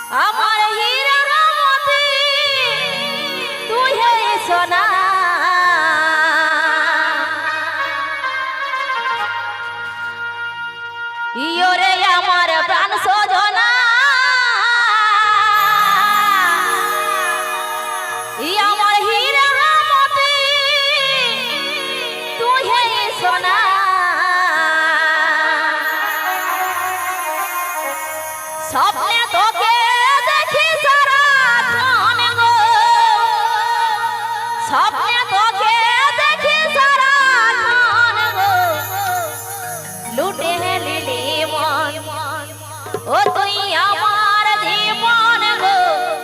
আমার হীরার মতি তুই হে সোনা ইয়োরে আমার প্রাণ সজনা আমার হীরার মতি তুই হে সোনা স্বপ্নে তোকে দেখি সারাক্ষণ গো স্বপ্নে তোকে দেখি সারাক্ষণ গো লুটে লিলি মন ও তুই আমার জীবন গো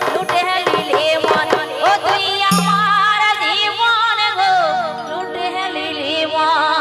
লুটে লিলি মন ও তুই আমার জীবন গো লুটে লিলি মন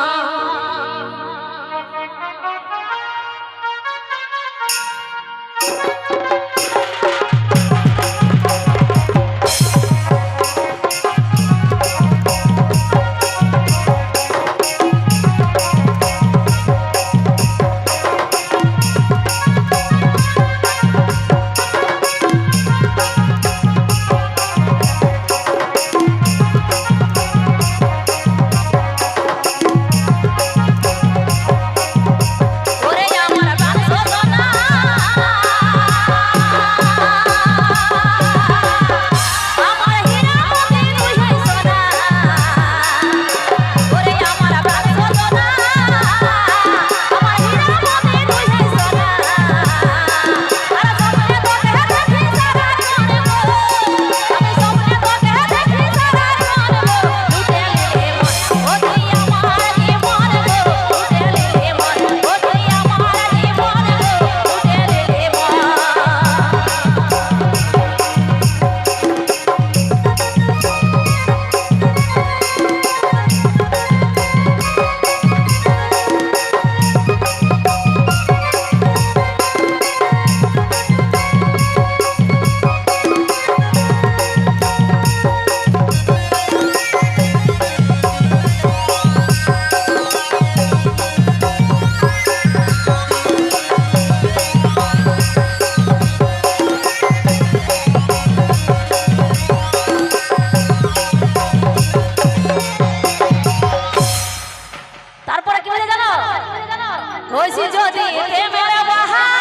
যদি প্রেমের বাহার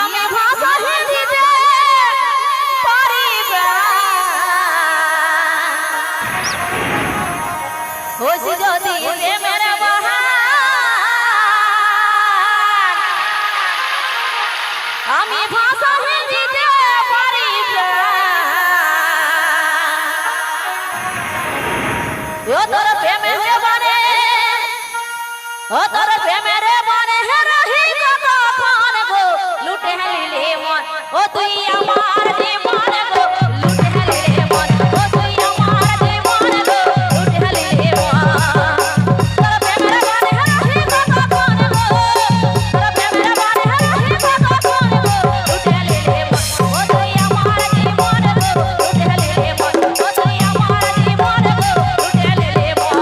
আমি ভাষা দিতে পারিব হইছি যদি প্রেমের বাহার আমি ভাষা দিতে পারিব ও তোর প্রেমের বনে ও তোর প্রেমের বনে রহি কতক্ষণ গো লুটে লিলে মন ও তুই আমার জীবন গো লুটে লিলে মন ও তুই আমার জীবন গো লুটে লিলে মন তোর প্রেমের বনে রহি কতক্ষণ গো তোর প্রেমের বনে রহি কতক্ষণ গো লুটে লিলে মন ও তুই আমার জীবন গো লুটে লিলে মন ও তুই আমার জীবন গো লুটে লিলে মন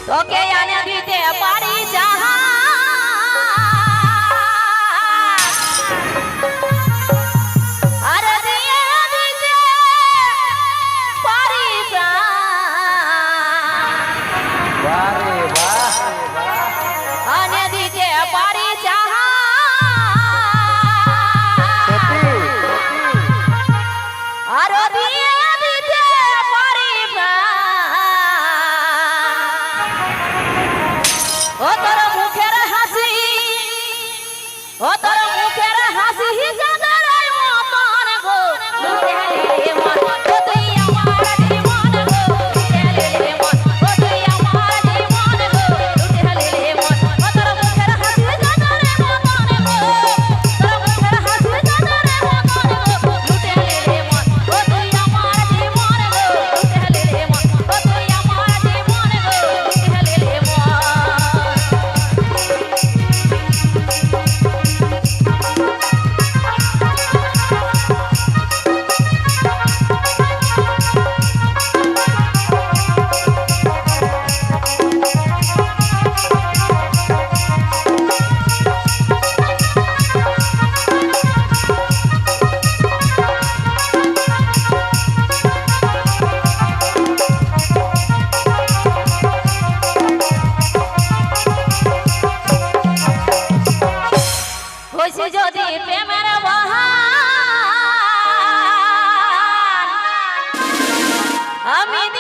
তোকে আনে দিতে পারি যাহা আর দিয়ে দিতে পারি আনে দিতে পারি যাহা আর দিয়ে দিতে পারি ও তোর মুখের হাসি ও তোর মুখের হাসি জানার মতন গো লুটে আমি